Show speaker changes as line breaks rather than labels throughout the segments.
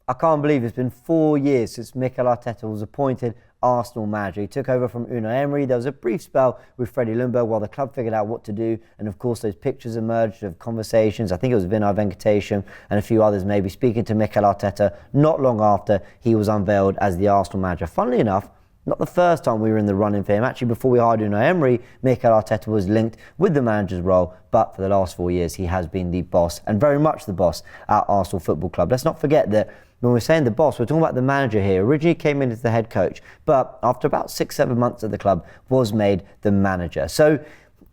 I can't believe it's been 4 years since Mikel Arteta was appointed Arsenal manager. He took over from Unai Emery. There was a brief spell with Freddie Ljungberg while the club figured out what to do, and of course those pictures emerged of conversations. I think it was Vinay Venkatesham and a few others maybe speaking to Mikel Arteta not long after he was unveiled as the Arsenal manager. Funnily enough, not the first time we were in the running for him. Actually, before we hired Unai Emery, Mikel Arteta was linked with the manager's role, but for the last 4 years he has been the boss, and very much the boss at Arsenal Football Club. Let's not forget that when we're saying the boss, we're talking about the manager here. Originally came in as the head coach, but after about 6-7 months at the club was made the manager. So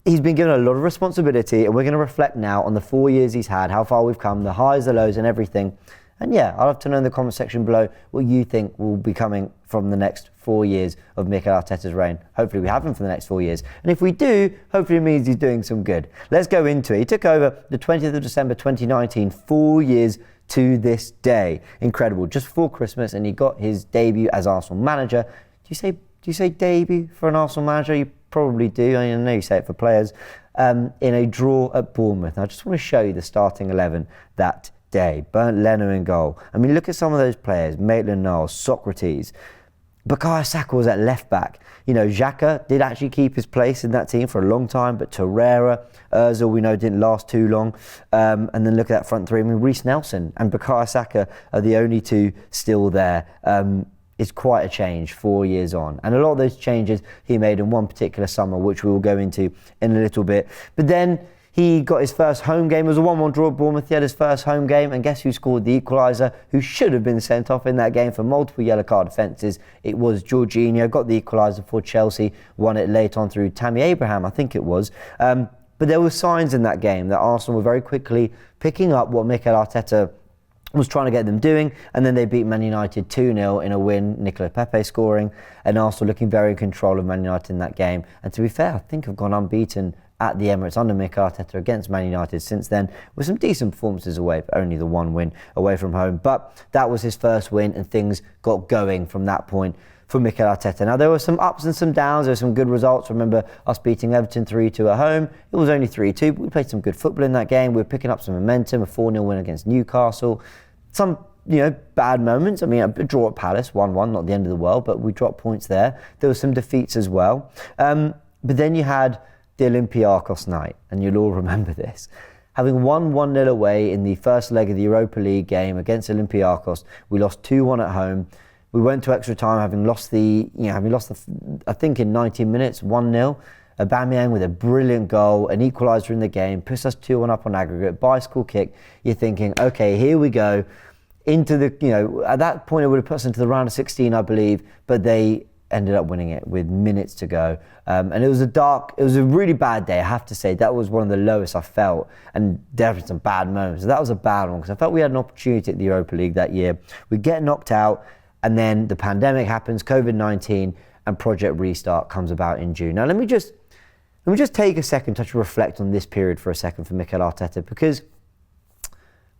he's been given a lot of responsibility, and we're going to reflect now on the 4 years he's had, how far we've come, the highs, the lows and everything. And yeah, I'd love to know in the comment section below what you think will be coming from the next 4 years of Mikel Arteta's reign. Hopefully we have him for the next 4 years. And if we do, hopefully it means he's doing some good. Let's go into it. He took over the 20th of December 2019, 4 years to this day. Incredible. Just before Christmas, and he got his debut as Arsenal manager. Do you say debut for an Arsenal manager? You probably do. I know you say it for players. In a draw at Bournemouth. Now, I just want to show you the starting 11 that day. Bernd Leno in goal. I mean, look at some of those players. Maitland-Niles, Socrates. Bukayo Saka was at left back. You know, Xhaka did actually keep his place in that team for a long time, but Torreira, Ozil, we know didn't last too long. And then look at that front three. I mean, Reece Nelson and Bukayo Saka are the only two still there. It's quite a change 4 years on. And a lot of those changes he made in one particular summer, which we will go into in a little bit. But then he got his first home game. It was a 1-1 draw at Bournemouth. He had his first home game, and guess who scored the equaliser, who should have been sent off in that game for multiple yellow card offences? It was Jorginho. Got the equaliser for Chelsea, won it late on through Tammy Abraham, I think it was. But there were signs in that game that Arsenal were very quickly picking up what Mikel Arteta was trying to get them doing, and then they beat Man United 2-0 in a win, Nicola Pepe scoring, and Arsenal looking very in control of Man United in that game. And to be fair, I think have gone unbeaten at the Emirates under Mikel Arteta against Man United since then, with some decent performances away, but only the one win away from home. But that was his first win, and things got going from that point for Mikel Arteta. Now, there were some ups and some downs. There were some good results. Remember us beating Everton 3-2 at home. It was only 3-2, but we played some good football in that game. We were picking up some momentum, a 4-0 win against Newcastle. Some, bad moments. I mean, a draw at Palace, 1-1, not the end of the world, but we dropped points there. There were some defeats as well. But then you had the Olympiacos night, and you'll all remember this. Having won 1-0 away in the first leg of the Europa League game against Olympiacos, we lost 2-1 at home. We went to extra time, having lost I think in 90 minutes, 1-0. Aubameyang with a brilliant goal, an equaliser in the game, puts us 2-1 up on aggregate, bicycle kick. You're thinking, okay, here we go. Into the, at that point it would have put us into the round of 16, I believe, but they ended up winning it with minutes to go. And it was a really bad day, I have to say. That was one of the lowest I felt, and definitely some bad moments. So that was a bad one, because I felt we had an opportunity at the Europa League that year. We get knocked out, and then the pandemic happens, COVID-19, and Project Restart comes about in June. Now, let me just take a second to reflect on this period for a second for Mikel Arteta, because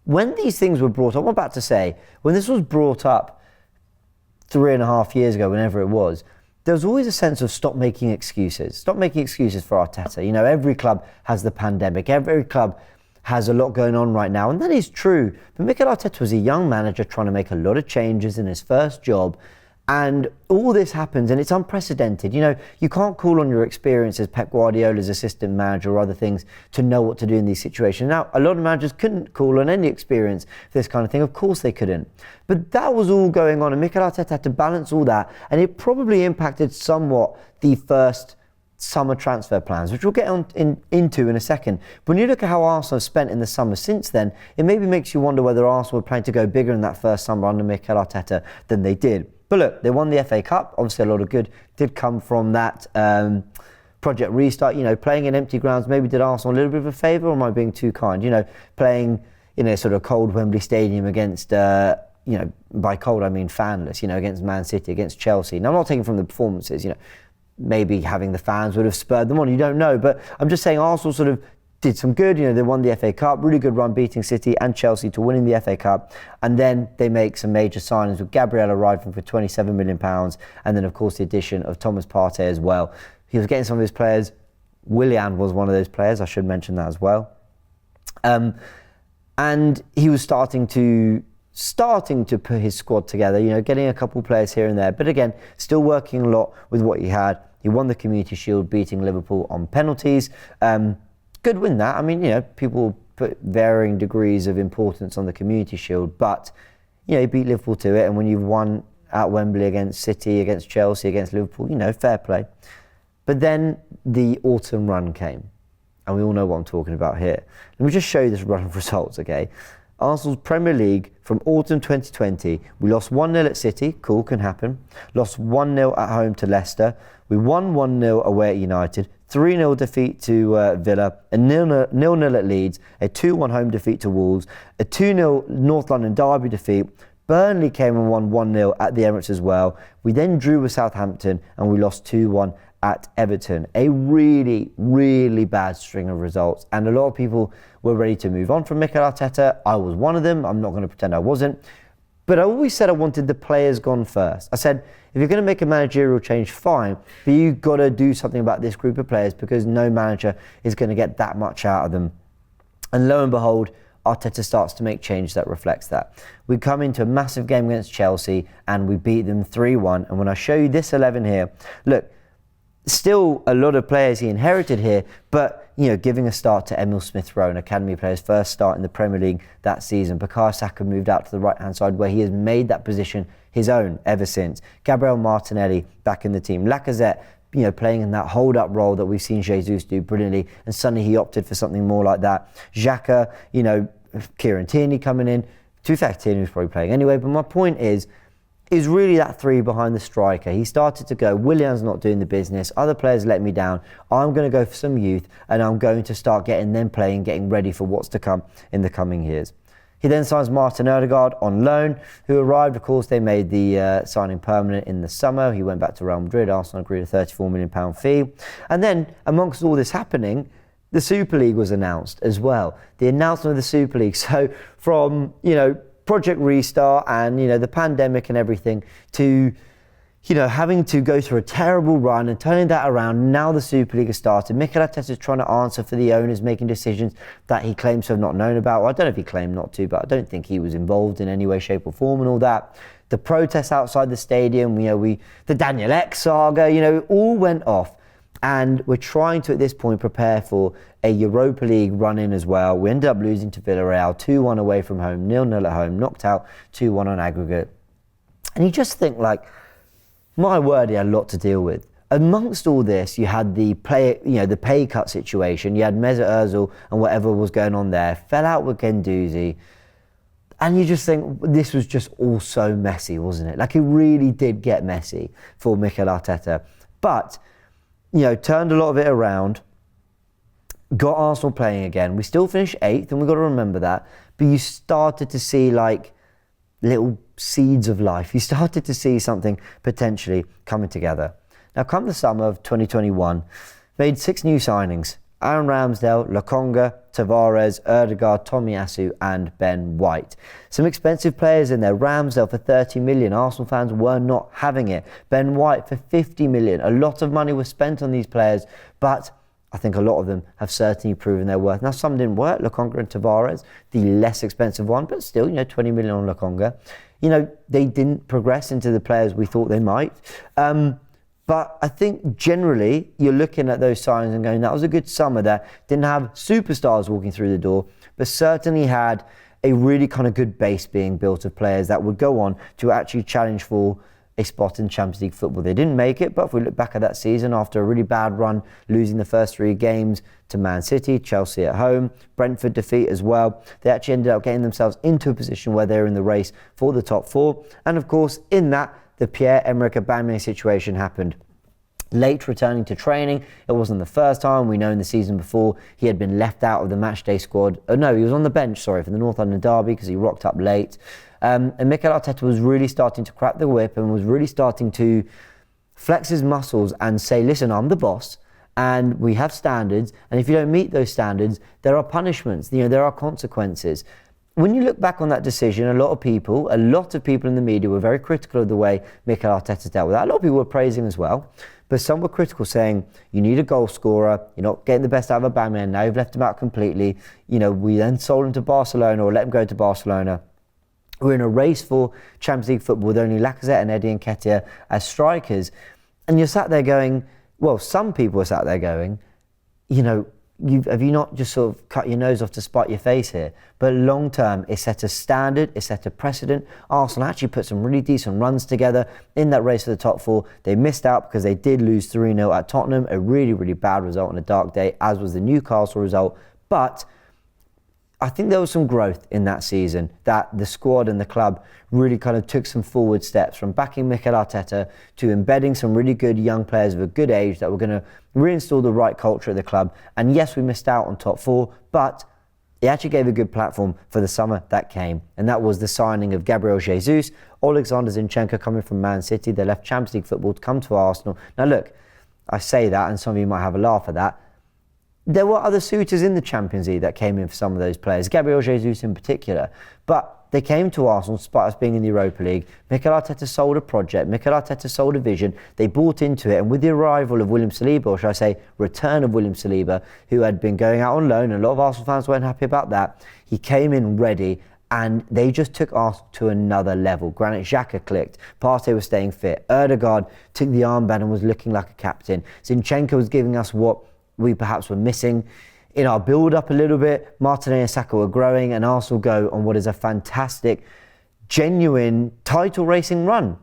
when these things were brought up, I'm about to say, when this was brought up 3.5 years ago, whenever it was, there was always a sense of stop making excuses. Stop making excuses for Arteta. Every club has the pandemic. Every club has a lot going on right now, and that is true. But Mikel Arteta was a young manager trying to make a lot of changes in his first job, and all this happens, and it's unprecedented. You can't call on your experience as Pep Guardiola's assistant manager or other things to know what to do in these situations. Now, a lot of managers couldn't call on any experience for this kind of thing. Of course they couldn't. But that was all going on, and Mikel Arteta had to balance all that, and it probably impacted somewhat the first summer transfer plans, which we'll get into in a second. When you look at how Arsenal have spent in the summer since then, it maybe makes you wonder whether Arsenal were planning to go bigger in that first summer under Mikel Arteta than they did. But look, they won the FA Cup. Obviously, a lot of good did come from that Project Restart. Playing in empty grounds maybe did Arsenal a little bit of a favour, or am I being too kind? Playing in a sort of cold Wembley Stadium against, by cold I mean fanless, against Man City, against Chelsea. Now, I'm not taking from the performances, maybe having the fans would have spurred them on, you don't know. But I'm just saying Arsenal sort of did some good. They won the FA Cup, really good run beating City and Chelsea to winning the FA Cup. And then they make some major signings with Gabriel arriving for £27 million. And then, of course, the addition of Thomas Partey as well. He was getting some of his players. Willian was one of those players. I should mention that as well. And he was starting to starting to put his squad together, getting a couple players here and there. But again, still working a lot with what he had. He won the Community Shield, beating Liverpool on penalties. Good win that. I mean, people put varying degrees of importance on the Community Shield, but, he beat Liverpool to it. And when you've won at Wembley against City, against Chelsea, against Liverpool, fair play. But then the autumn run came. And we all know what I'm talking about here. Let me just show you this run of results, okay? Arsenal's Premier League from autumn 2020, we lost 1-0 at City, cool, can happen. Lost 1-0 at home to Leicester. We won 1-0 away at United. 3-0 defeat to Villa. A 0-0 at Leeds. A 2-1 home defeat to Wolves. A 2-0 North London derby defeat. Burnley came and won 1-0 at the Emirates as well. We then drew with Southampton and we lost 2-1 at Everton. A really, really bad string of results. And a lot of people were ready to move on from Mikel Arteta. I was one of them. I'm not going to pretend I wasn't. But I always said I wanted the players gone first. I said, if you're going to make a managerial change, fine. But you've got to do something about this group of players because no manager is going to get that much out of them. And lo and behold, Arteta starts to make change that reflects that. We come into a massive game against Chelsea and we beat them 3-1. And when I show you this 11 here, look, still a lot of players he inherited here, but giving a start to Emil Smith-Rowe, an academy player's first start in the Premier League that season. Bukayo Saka moved out to the right-hand side where he has made that position his own ever since. Gabriel Martinelli back in the team. Lacazette, playing in that hold-up role that we've seen Jesus do brilliantly, and suddenly he opted for something more like that. Xhaka, Kieran Tierney coming in. To be fair, Tierney was probably playing anyway, but my point is really that three behind the striker. He started to go, Willian's not doing the business, other players let me down, I'm going to go for some youth and I'm going to start getting them playing, getting ready for what's to come in the coming years. He then signs Martin Odegaard on loan, who arrived, of course, they made the signing permanent in the summer. He went back to Real Madrid, Arsenal agreed a £34 million fee. And then, amongst all this happening, the Super League was announced as well. The announcement of the Super League. So from, Project Restart and, the pandemic and everything to, having to go through a terrible run and turning that around. Now the Super League has started. Mikel Arteta is trying to answer for the owners making decisions that he claims to have not known about. Well, I don't know if he claimed not to, but I don't think he was involved in any way, shape or form and all that. The protests outside the stadium, the Daniel Ek saga, it all went off. And we're trying to, at this point, prepare for a Europa League run-in as well. We ended up losing to Villarreal, 2-1 away from home, 0-0 at home, knocked out 2-1 on aggregate. And you just think, my word, he had a lot to deal with. Amongst all this, you had the pay cut situation. You had Mesut Ozil and whatever was going on there. Fell out with Guendouzi. And you just think, this was just all so messy, wasn't it? It really did get messy for Mikel Arteta. But turned a lot of it around, got Arsenal playing again. We still finished 8th, and we've got to remember that. But you started to see, little seeds of life. You started to see something potentially coming together. Now, come the summer of 2021, made 6 new signings. Aaron Ramsdale, Lokonga, Tavares, Odegaard, Tomiyasu and Ben White. Some expensive players in there. Ramsdale for 30 million. Arsenal fans were not having it. Ben White for 50 million. A lot of money was spent on these players, but I think a lot of them have certainly proven their worth. Now, some didn't work. Lokonga and Tavares, the less expensive one, but still, 20 million on Lokonga. They didn't progress into the players we thought they might. But I think generally you're looking at those signs and going, that was a good summer that didn't have superstars walking through the door, but certainly had a really kind of good base being built of players that would go on to actually challenge for a spot in Champions League football. They didn't make it, but if we look back at that season after a really bad run, losing the first 3 games to Man City, Chelsea at home, Brentford defeat as well, they actually ended up getting themselves into a position where they're in the race for the top 4. And of course, in that, the Pierre-Emerick Aubameyang situation happened. Late returning to training, it wasn't the first time. We know in the season before he had been left out of the matchday squad. Oh no, he was on the bench, for the North London derby because he rocked up late. And Mikel Arteta was really starting to crack the whip and was really starting to flex his muscles and say, listen, I'm the boss and we have standards. And if you don't meet those standards, there are punishments, there are consequences. When you look back on that decision, a lot of people in the media were very critical of the way Mikel Arteta dealt with that. A lot of people were praising as well, but some were critical, saying, you need a goal scorer, you're not getting the best out of Aubameyang, now you've left him out completely. We then sold him to Barcelona or let him go to Barcelona. We're in a race for Champions League football with only Lacazette and Eddie Nketiah as strikers. And you're sat there going, well, some people are sat there going, you know, have you not just sort of cut your nose off to spite your face here? But long term, it set a standard, it set a precedent. Arsenal actually put some really decent runs together in that race for the top four. They missed out because they did lose 3-0 at Tottenham, a really, really bad result on a dark day, as was the Newcastle result. But I think there was some growth in that season, that the squad and the club really kind of took some forward steps from backing Mikel Arteta to embedding some really good young players of a good age that were going to reinstall the right culture at the club. And yes, we missed out on top four, but it actually gave a good platform for the summer that came. And that was the signing of Gabriel Jesus, Alexander Zinchenko coming from Man City. They left Champions League football to come to Arsenal. Now look, I say that and some of you might have a laugh at that. There were other suitors in the Champions League that came in for some of those players, Gabriel Jesus in particular. But they came to Arsenal despite us being in the Europa League. Mikel Arteta sold a project, Mikel Arteta sold a vision. They bought into it, and with the arrival of William Saliba, or should I say return of William Saliba, who had been going out on loan, and a lot of Arsenal fans weren't happy about that, he came in ready, and they just took Arsenal to another level. Granit Xhaka clicked, Partey was staying fit, Ødegaard took the armband and was looking like a captain, Zinchenko was giving us what we perhaps were missing in our build-up a little bit. Martinelli and Saka were growing, and Arsenal go on what is a fantastic, genuine title race run.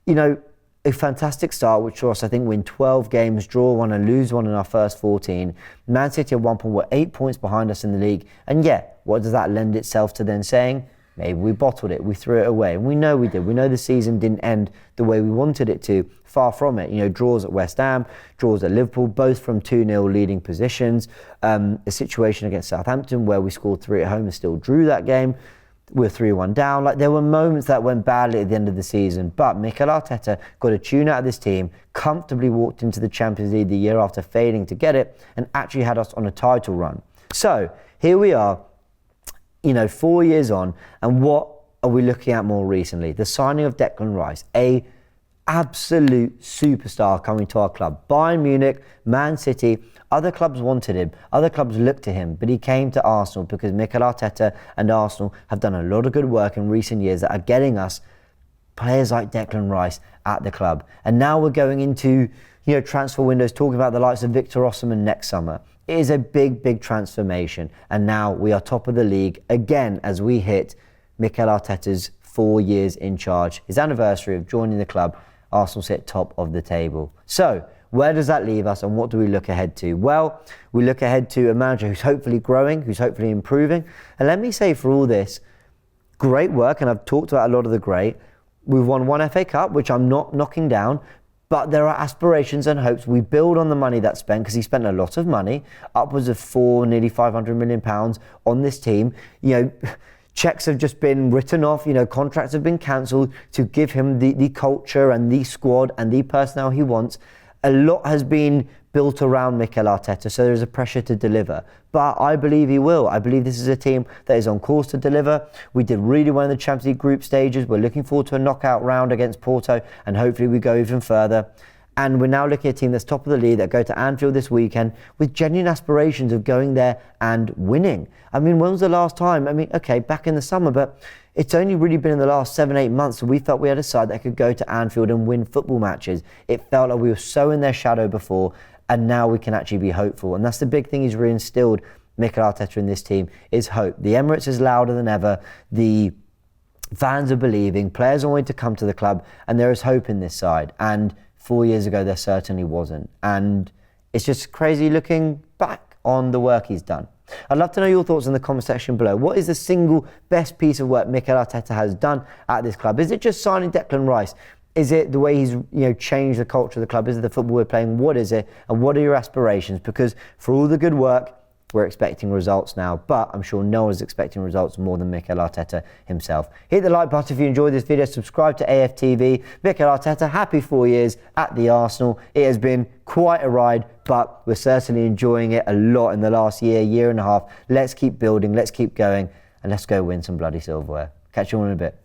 You know, a fantastic start, which saw us, I think, win 12 games, draw one and lose one in our first 14. Man City at one point were 8 points behind us in the league. And yeah, what does that lend itself to then saying? Maybe we bottled it, we threw it away. And we know we did. We know the season didn't end the way we wanted it to. Far from it. You know, draws at West Ham, draws at Liverpool, both from 2-0 leading positions. A situation against Southampton where we scored 3 at home and still drew that game. We're 3-1 down. Like, there were moments that went badly at the end of the season. But Mikel Arteta got a tune out of this team, comfortably walked into the Champions League the year after failing to get it, and actually had us on a title run. So, here we are, you know, 4 years on, and what are we looking at more recently? The signing of Declan Rice, a absolute superstar coming to our club. Bayern Munich, Man City, other clubs wanted him, other clubs looked to him, but he came to Arsenal because Mikel Arteta and Arsenal have done a lot of good work in recent years that are getting us players like Declan Rice at the club. And now we're going into, you know, transfer windows, talking about the likes of Victor Osimhen next summer. It is a big, big transformation. And now we are top of the league again as we hit Mikel Arteta's 4 years in charge. His anniversary of joining the club, Arsenal sit top of the table. So, where does that leave us, and what do we look ahead to? Well, we look ahead to a manager who's hopefully growing, who's hopefully improving. And let me say, for all this, great work, and I've talked about a lot of the great. We've won 1 FA Cup, which I'm not knocking down, but there are aspirations and hopes. We build on the money that's spent, because he spent a lot of money, upwards of nearly £500 million on this team. You know, checks have just been written off, you know, contracts have been cancelled to give him the culture and the squad and the personnel he wants. A lot has been built around Mikel Arteta, so there's a pressure to deliver. But I believe he will. I believe this is a team that is on course to deliver. We did really well in the Champions League group stages. We're looking forward to a knockout round against Porto, and hopefully we go even further. And we're now looking at a team that's top of the league that go to Anfield this weekend with genuine aspirations of going there and winning. I mean, when was the last time? I mean, okay, back in the summer, but it's only really been in the last 7-8 months that we felt we had a side that could go to Anfield and win football matches. It felt like we were so in their shadow before, and now we can actually be hopeful. And that's the big thing he's reinstilled, Mikel Arteta, in this team, is hope. The Emirates is louder than ever. The fans are believing. Players are wanting to come to the club, and there is hope in this side. And 4 years ago, there certainly wasn't. And it's just crazy looking back on the work he's done. I'd love to know your thoughts in the comment section below. What is the single best piece of work Mikel Arteta has done at this club? Is it just signing Declan Rice? Is it the way he's changed the culture of the club? Is it the football we're playing? What is it? And what are your aspirations? Because for all the good work, we're expecting results now, but I'm sure no one's expecting results more than Mikel Arteta himself. Hit the like button if you enjoyed this video. Subscribe to AFTV. Mikel Arteta, happy 4 years at the Arsenal. It has been quite a ride, but we're certainly enjoying it a lot in the last year and a half. Let's keep building, let's keep going, and let's go win some bloody silverware. Catch you all in a bit.